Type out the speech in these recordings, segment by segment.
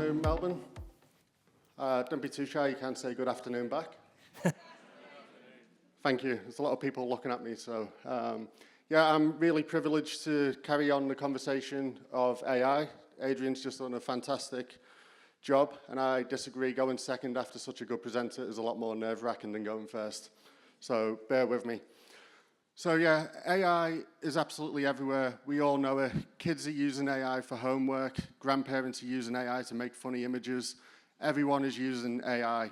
afternoon, Melbourne. Don't be too shy, you can't say good afternoon back. Thank you. There's a lot of people looking at me, so yeah, I'm really privileged to carry on the conversation of AI. Adrian's just done a fantastic job, and I disagree. Going second after such a good presenter is a lot more nerve-wracking than going first, so bear with me. So yeah, AI is absolutely everywhere. We all know it. Kids are using AI for homework. Grandparents are using AI to make funny images. Everyone is using AI.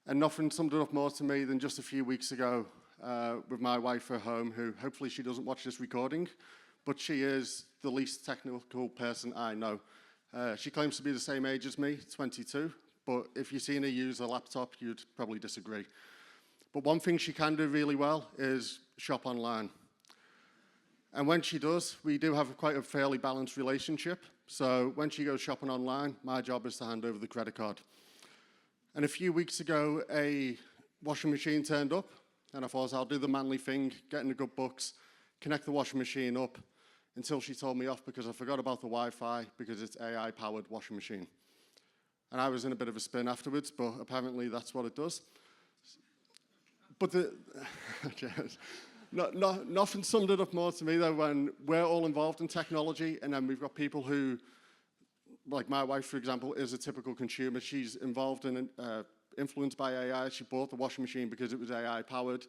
And nothing summed it up more to me than just a few weeks ago with my wife at home, who hopefully she doesn't watch this recording, but she is the least technical person I know. She claims to be the same age as me, 22, but if you've seen her use a laptop, you'd probably disagree. But one thing she can do really well is shop online. And when she does, we do have quite a fairly balanced relationship. So when she goes shopping online, my job is to hand over the credit card. And a few weeks ago, a washing machine turned up, and I thought I'll do the manly thing, get in the good books, connect the washing machine up, until she told me off because I forgot about the Wi-Fi because it's AI-powered washing machine. And I was in a bit of a spin afterwards, but apparently that's what it does. But nothing summed it up more to me, though, when we're all involved in technology, and then we've got people who, like my wife, for example, is a typical consumer. She's involved in, influenced by AI. She bought the washing machine because it was AI-powered.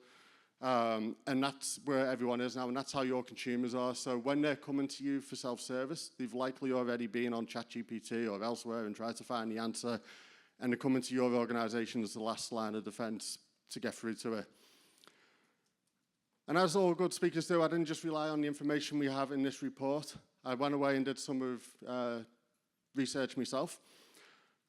And that's where everyone is now, and that's how your consumers are. So when they're coming to you for self-service, they've likely already been on ChatGPT or elsewhere and tried to find the answer, and they're coming to your organization as the last line of defense to get through to it. And as all good speakers do, I didn't just rely on the information we have in this report. I went away and did some of research myself.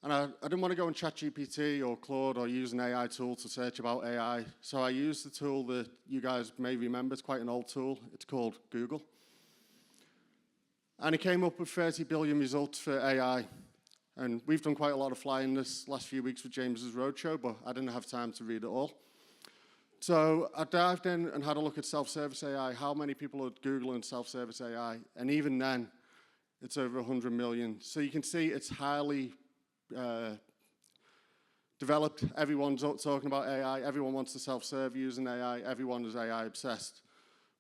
And I didn't want to go on ChatGPT or Claude or use an AI tool to search about AI. So I used the tool that you guys may remember. It's quite an old tool. It's called Google. And it came up with 30 billion results for AI. And we've done quite a lot of flying this last few weeks with James's Roadshow, but I didn't have time to read it all. So I dived in and had a look at self-service AI, how many people are Googling self-service AI, and even then, it's over 100 million. So you can see it's highly developed. Everyone's talking about AI. Everyone wants to self-serve using AI. Everyone is AI obsessed.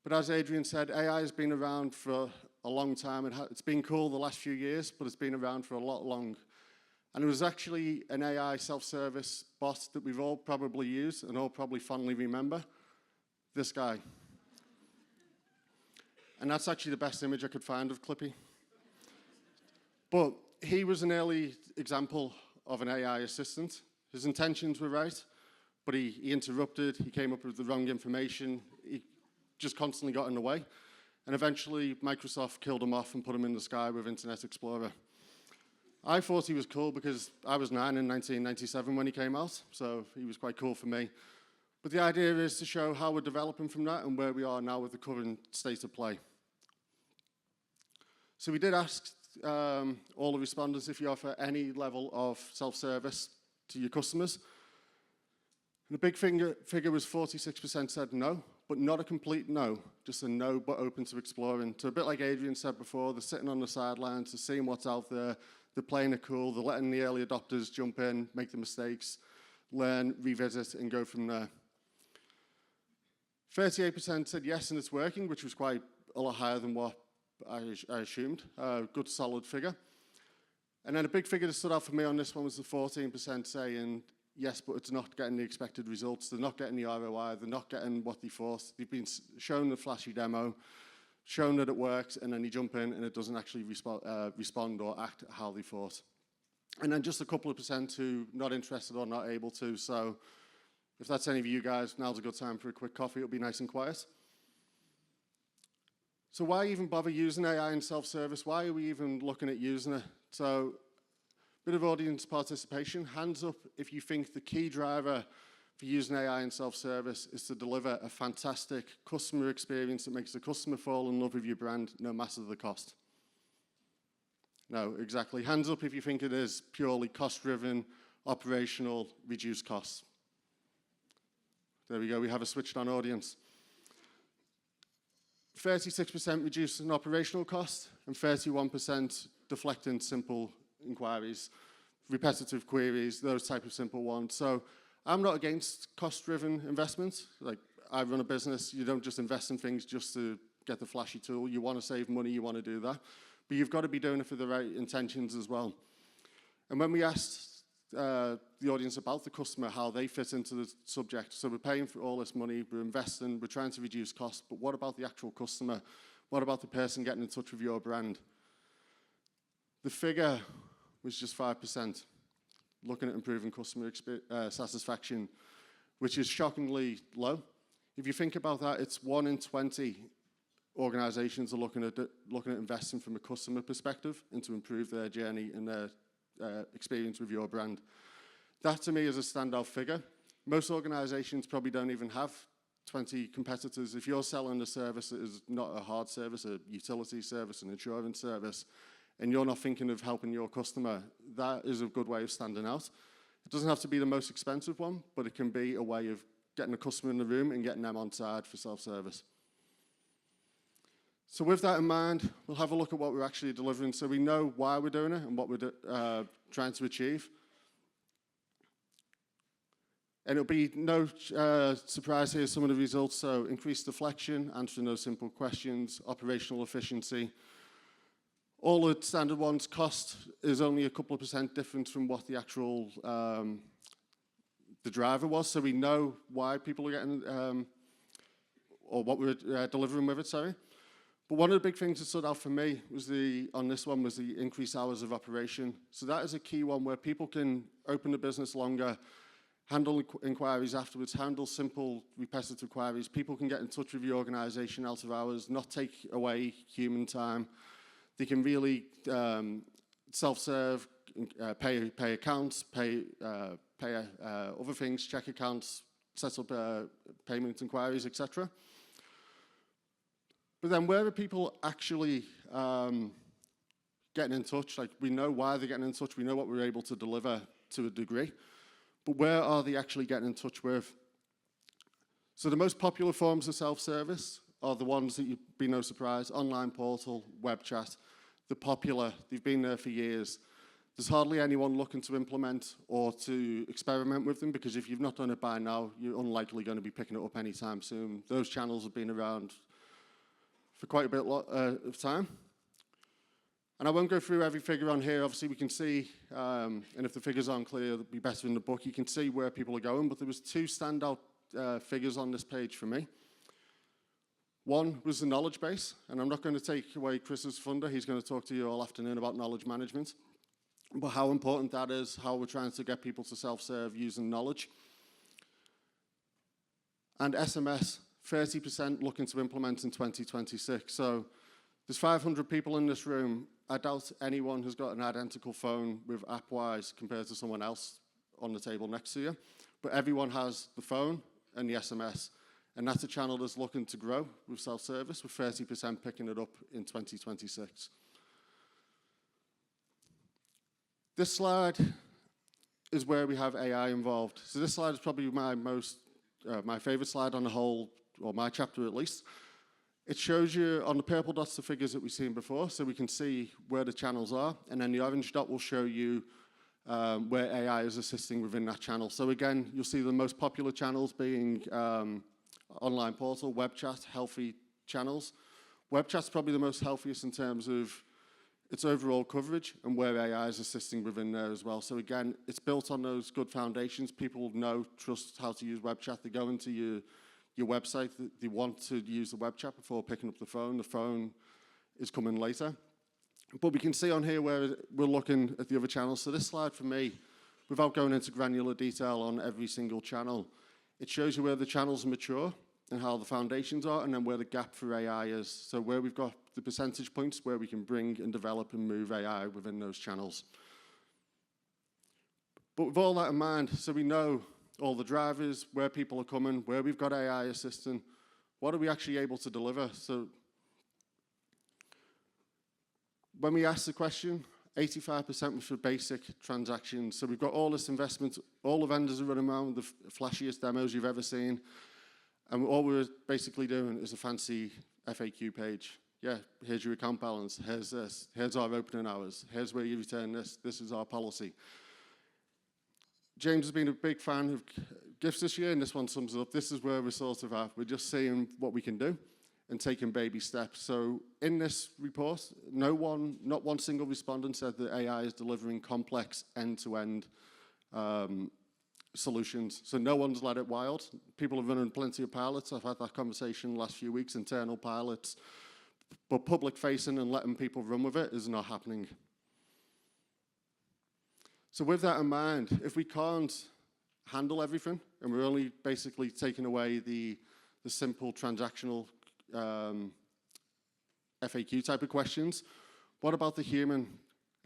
But as Adrian said, AI has been around for a long time. It's been cool the last few years, but it's been around for a lot long. And it was actually an AI self-service bot that we've all probably used and all probably fondly remember. This guy. And that's actually the best image I could find of Clippy. But he was an early example of an AI assistant. His intentions were right, but he interrupted, he came up with the wrong information, he just constantly got in the way. And eventually, Microsoft killed him off and put him in the sky with Internet Explorer. I thought he was cool because I was 9 in 1997 when he came out, so he was quite cool for me. But the idea is to show how we're developing from that and where we are now with the current state of play. So we did ask all the respondents if you offer any level of self-service to your customers. And the big figure was 46% said no, but not a complete no, just a no but open to exploring. So a bit like Adrian said before, they're sitting on the sidelines, they're seeing what's out there, they're playing it cool, they're letting the early adopters jump in, make the mistakes, learn, revisit, and go from there. 38% said yes and it's working, which was quite a lot higher than what I assumed. Good solid figure. And then a big figure that stood out for me on this one was the 14% saying yes, but it's not getting the expected results. They're not getting the ROI. They're not getting what they thought. They've been shown the flashy demo, shown that it works, and then you jump in and it doesn't actually respond or act how they thought. And then just a couple of percent who not interested or not able to. So if that's any of you guys, now's a good time for a quick coffee. It'll be nice and quiet. So why even bother using AI in self-service? Why are we even looking at using it? So bit of audience participation. Hands up if you think the key driver for using AI in self-service is to deliver a fantastic customer experience that makes the customer fall in love with your brand no matter the cost. No, exactly. Hands up if you think it is purely cost-driven, operational, reduced costs. There we go. We have a switched on audience. 36% reducing operational costs and 31% deflecting simple inquiries. repetitive queries, those type of simple ones. So I'm not against cost-driven investments. Like, I run a business, you don't just invest in things just to get the flashy tool. You want to save money, you want to do that. But you've got to be doing it for the right intentions as well. And when we asked the audience about the customer, how they fit into the subject, so we're paying for all this money, we're investing, we're trying to reduce costs, but what about the actual customer? What about the person getting in touch with your brand? The figure was just 5%, looking at improving customer satisfaction, which is shockingly low. If you think about that, it's 1 in 20 organizations are looking at investing from a customer perspective and to improve their journey and their experience with your brand. That to me is a standout figure. Most organizations probably don't even have 20 competitors. If you're selling a service that is not a hard service, a utility service, an insurance service, and you're not thinking of helping your customer, that is a good way of standing out. It doesn't have to be the most expensive one, but it can be a way of getting a customer in the room and getting them on side for self-service. So with that in mind, we'll have a look at what we're actually delivering so we know why we're doing it and what we're trying to achieve. And it'll be no surprise here, some of the results. So increased deflection, answering those simple questions, operational efficiency. All the standard ones, cost is only a couple of % different from what the actual the driver was. So we know why people are getting, or what we're delivering with it, sorry. But one of the big things that stood out for me was on this one was the increased hours of operation. So that is a key one where people can open the business longer, handle inquiries afterwards, handle simple repetitive queries. People can get in touch with your organization out of hours, not take away human time. They can really self-serve, pay accounts, pay other things, check accounts, set up payment inquiries, etc. But then where are people actually getting in touch? Like, we know why they're getting in touch. We know what we're able to deliver to a degree. But where are they actually getting in touch with? So the most popular forms of self-service are the ones that you'd be no surprise: online portal, web chat. They're popular. They've been there for years. There's hardly anyone looking to implement or to experiment with them, because if you've not done it by now, you're unlikely going to be picking it up anytime soon. Those channels have been around for quite a bit of time. And I won't go through every figure on here. Obviously, we can see, and if the figures aren't clear, it'll be better in the book. You can see where people are going, but there was 2 standout figures on this page for me. One was the knowledge base, and I'm not going to take away Chris's thunder. He's going to talk to you all afternoon about knowledge management, but how important that is, how we're trying to get people to self-serve using knowledge. And SMS, 30% looking to implement in 2026. So there's 500 people in this room. I doubt anyone has got an identical phone with AppWise compared to someone else on the table next to you. But everyone has the phone and the SMS. And that's a channel that's looking to grow with self-service, with 30% picking it up in 2026. This slide is where we have AI involved. So this slide is probably my favorite slide on the whole, or my chapter at least. It shows you on the purple dots the figures that we've seen before, so we can see where the channels are, and then the orange dot will show you where AI is assisting within that channel. So again, you'll see the most popular channels being online portal, web chat, healthy channels. Web chat's probably the most healthiest in terms of its overall coverage and where AI is assisting within there as well. So again, it's built on those good foundations. People know, trust how to use web chat. They go into your website, they want to use the web chat before picking up the phone. The phone is coming later. But we can see on here where we're looking at the other channels. So this slide for me, without going into granular detail on every single channel, it shows you where the channels are mature and how the foundations are, and then where the gap for AI is. So where we've got the percentage points where we can bring and develop and move AI within those channels. But with all that in mind, so we know all the drivers, where people are coming, where we've got AI assisting, what are we actually able to deliver? So when we asked the question, 85% was for basic transactions. So we've got all this investment, all the vendors are running around with the flashiest demos you've ever seen. And all we're basically doing is a fancy FAQ page. Yeah, here's your account balance, here's this, here's our opening hours, here's where you return this, this is our policy. James has been a big fan of gifts this year, and this one sums it up. This is where we're sort of at. We're just seeing what we can do and taking baby steps. So in this report, not one single respondent said that AI is delivering complex end-to-end solutions. So no one's let it wild. People have running plenty of pilots. I've had that conversation the last few weeks, internal pilots. But public-facing and letting people run with it is not happening. So with that in mind, if we can't handle everything, and we're only basically taking away the simple transactional FAQ type of questions, what about the human?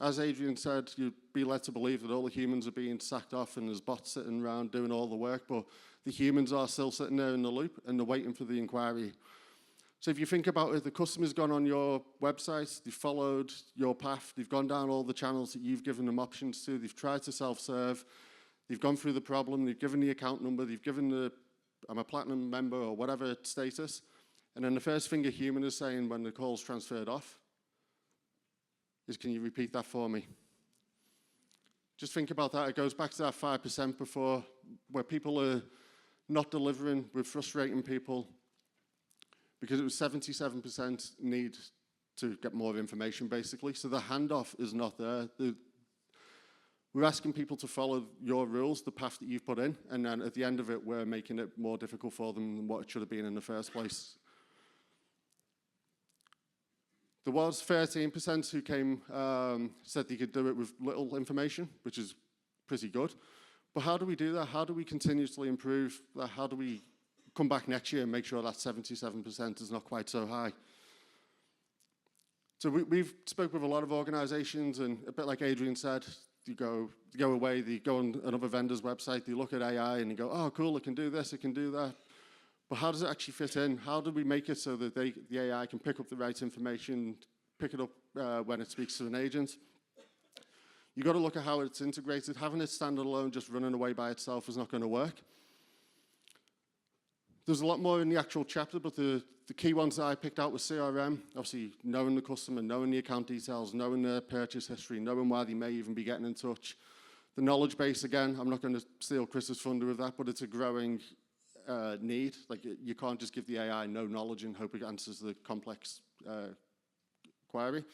As Adrian said, you'd be led to believe that all the humans are being sacked off and there's bots sitting around doing all the work, but the humans are still sitting there in the loop and they're waiting for the inquiry. So if you think about it, the customer's gone on your website, they've followed your path, they've gone down all the channels that you've given them options to, they've tried to self-serve, they've gone through the problem, they've given the account number, they've given the I'm a platinum member or whatever status, and then the first thing a human is saying when the call's transferred off is, can you repeat that for me? Just think about that. It goes back to that 5% before, where people are not delivering, we're frustrating people, because it was 77% need to get more information, basically. So the handoff is not there. We're asking people to follow your rules, the path that you've put in, and then at the end of it, we're making it more difficult for them than what it should have been in the first place. There was 13% who came, said they could do it with little information, which is pretty good. But how do we do that? How do we continuously improve that? How do we come back next year and make sure that 77% is not quite so high? So we've spoke with a lot of organizations, and a bit like Adrian said, you go away, you go on another vendor's website, you look at AI and you go, oh, cool, it can do this, it can do that. But how does it actually fit in? How do we make it so that the AI can pick up the right information, pick it up when it speaks to an agent? You've got to look at how it's integrated. Having it stand alone, just running away by itself, is not going to work. There's a lot more in the actual chapter, but the key ones that I picked out was CRM, obviously knowing the customer, knowing the account details, knowing their purchase history, knowing why they may even be getting in touch. The knowledge base, again, I'm not going to steal Chris's thunder with that, but it's a growing need. Like, you can't just give the AI no knowledge and hope it answers the complex query.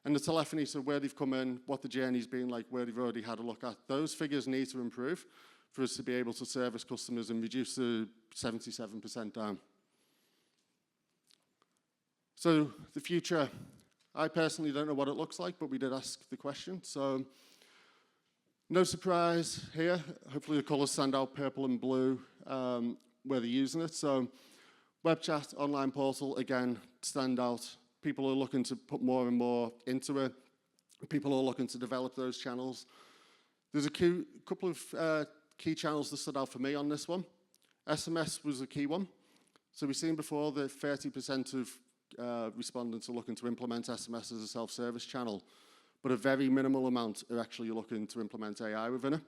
And the telephony, so where they've come in, what the journey's been like, where they've already had a look at. Those figures need to improve for us to be able to service customers and reduce the 77% down. So the future, I personally don't know what it looks like, but we did ask the question. So no surprise here. Hopefully the colors stand out, purple and blue, where they're using it. So web chat, online portal, again, stand out. People are looking to put more and more into it. People are looking to develop those channels. There's a couple of key channels that stood out for me on this one. SMS was a key one. So we've seen before that 30% of respondents are looking to implement SMS as a self-service channel, but a very minimal amount are actually looking to implement AI within it.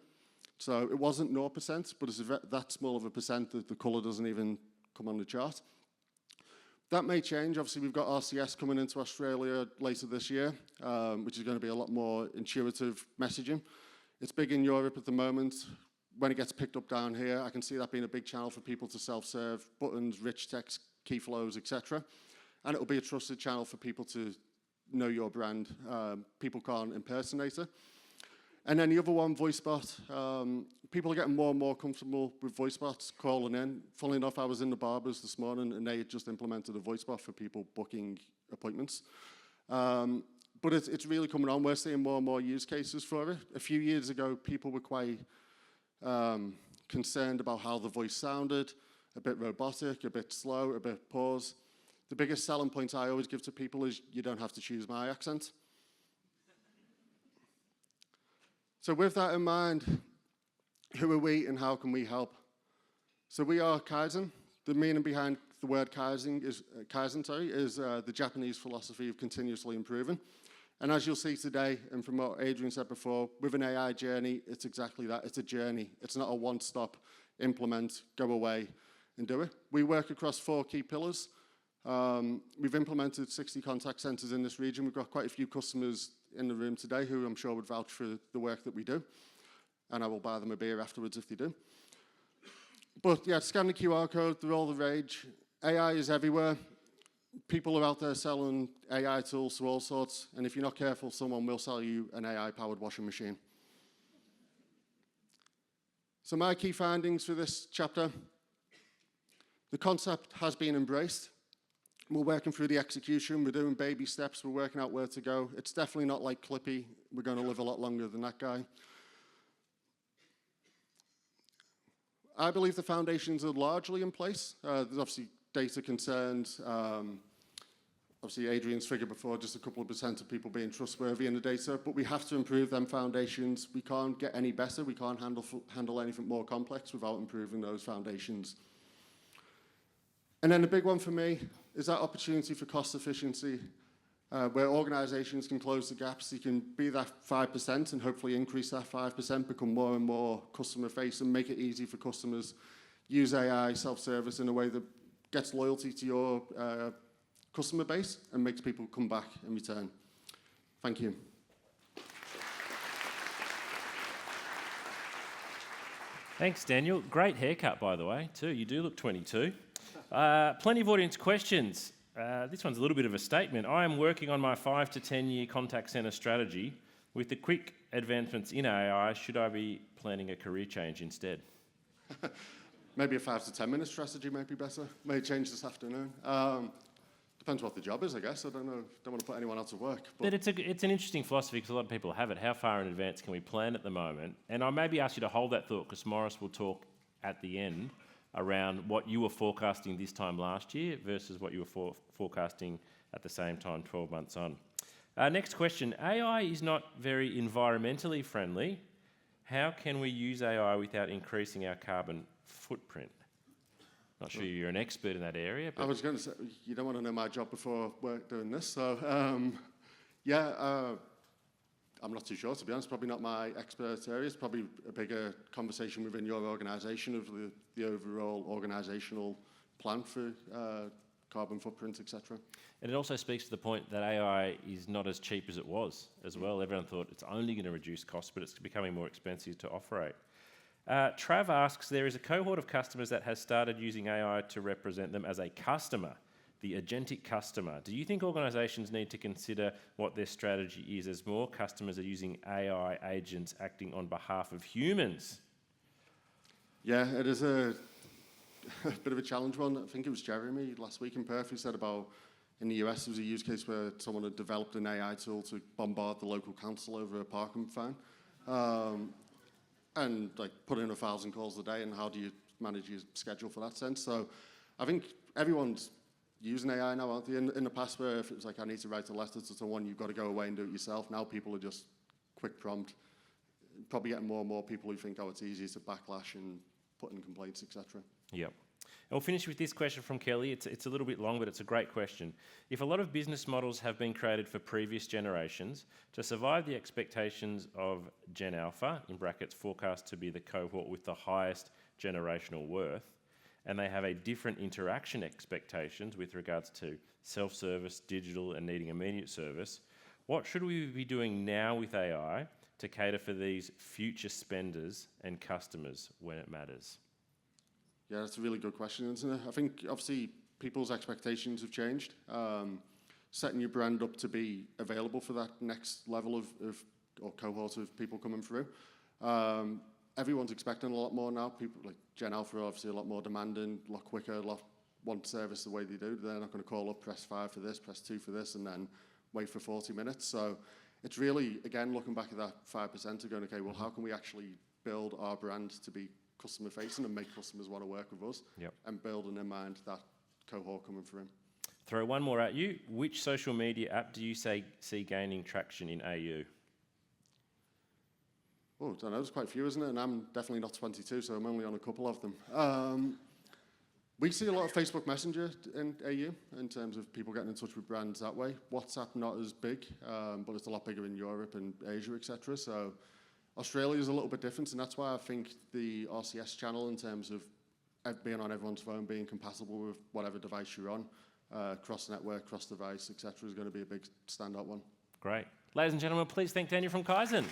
So it wasn't 0%, but it's that small of a percent that the color doesn't even come on the chart. That may change. Obviously, we've got RCS coming into Australia later this year, which is going to be a lot more intuitive messaging. It's big in Europe at the moment. When it gets picked up down here, I can see that being a big channel for people to self-serve, buttons, rich text, key flows, etc. And it will be a trusted channel for people to know your brand. People can't impersonate it. And then the other one, voice bot. People are getting more and more comfortable with voice bots calling in. Funnily enough, I was in the barbers this morning and they had just implemented a voice bot for people booking appointments. But it's really coming on. We're seeing more and more use cases for it. A few years ago, people were quite concerned about how the voice sounded, a bit robotic, a bit slow, a bit pause. The biggest selling point I always give to people is you don't have to choose my accent. So with that in mind, who are we and how can we help? So we are Kaizen. The meaning behind the word Kaizen is the Japanese philosophy of continuously improving. And as you'll see today, and from what Adrian said before, with an AI journey, it's exactly that. It's a journey. It's not a one-stop, implement, go away, and do it. We work across 4 key pillars. We've implemented 60 contact centers in this region. We've got quite a few customers in the room today who I'm sure would vouch for the work that we do. and I will buy them a beer afterwards if they do. But yeah, scan the QR code, they're all the rage. AI is everywhere. People are out there selling AI tools to all sorts, and if you're not careful, someone will sell you an AI-powered washing machine. So my key findings for this chapter: the concept has been embraced. We're working through the execution. We're doing baby steps. We're working out where to go. It's definitely not like Clippy. We're going to live a lot longer than that guy. I believe the foundations are largely in place. There's obviously data concerns. Obviously, Adrian's figure before, just a couple of % of people being trustworthy in the data, but we have to improve them foundations. We can't get any better. We can't handle anything more complex without improving those foundations. And then the big one for me is that opportunity for cost efficiency, where organizations can close the gaps. You can be that 5% and hopefully increase that 5%, become more and more customer-facing, make it easy for customers, use AI, self-service in a way that gets loyalty to your customer base and makes people come back and return. Thank you. Thanks, Daniel. Great haircut, by the way, too. You do look 22. Plenty of audience questions. This one's a little bit of a statement. I am working on my 5 to 10 year contact centre strategy. With the quick advancements in AI, should I be planning a career change instead? Maybe a 5 to 10 minute strategy might be better. May change this afternoon. Depends what the job is, I guess. I don't know. Don't want to put anyone out of work. But it's an interesting philosophy because a lot of people have it. How far in advance can we plan at the moment? And I maybe ask you to hold that thought because Morris will talk at the end around what you were forecasting this time last year versus what you were forecasting at the same time 12 months on. Next question. AI is not very environmentally friendly. How can we use AI without increasing our carbon footprint? Not sure you're an expert in that area. But I was going to say, you don't want to know my job before work doing this. So, I'm not too sure, to be honest. Probably not my expert area. It's probably a bigger conversation within your organisation of the overall organisational plan for carbon footprint, etc. And it also speaks to the point that AI is not as cheap as it was as well. Everyone thought it's only going to reduce costs, but it's becoming more expensive to operate. Trav asks, there is a cohort of customers that has started using AI to represent them as a customer, the agentic customer. Do you think organisations need to consider what their strategy is as more customers are using AI agents acting on behalf of humans? Yeah, it is a bit of a challenge one. I think it was Jeremy last week in Perth who said about in the US there was a use case where someone had developed an AI tool to bombard the local council over a parking fine. And like put in 1,000 calls a day, and how do you manage your schedule for that sense? So I think everyone's using AI now, aren't they? In the past, where if it was like, I need to write a letter to someone, you've got to go away and do it yourself. Now people are just quick prompt. Probably getting more and more people who think, oh, it's easy to backlash and put in complaints, etc. Yep. And we'll finish with this question from Kelly. It's a little bit long, but it's a great question. If a lot of business models have been created for previous generations, to survive the expectations of Gen Alpha, in brackets forecast to be the cohort with the highest generational worth, and they have a different interaction expectations with regards to self-service, digital, and needing immediate service, what should we be doing now with AI to cater for these future spenders and customers when it matters? Yeah, that's a really good question, isn't it? I think, obviously, people's expectations have changed. Setting your brand up to be available for that next level of or cohort of people coming through. Everyone's expecting a lot more now. People like Gen Alpha are obviously a lot more demanding, a lot quicker, want service the way they do. They're not going to call up, press 5 for this, press 2 for this, and then wait for 40 minutes. So it's really, again, looking back at that 5% and going, okay, well, how can we actually build our brand to be customer facing and make customers want to work with us, and build in their mind that cohort coming through. Throw one more at you. Which social media app do you see gaining traction in AU? Oh, I don't know, there's quite a few, isn't it? And I'm definitely not 22, so I'm only on a couple of them. We see a lot of Facebook Messenger in AU in terms of people getting in touch with brands that way. WhatsApp not as big, but it's a lot bigger in Europe and Asia, etc. So Australia is a little bit different, and that's why I think the RCS channel, in terms of being on everyone's phone, being compatible with whatever device you're on, cross-network, cross-device, etc., is going to be a big standout one. Great. Ladies and gentlemen, please thank Daniel from Kaizen.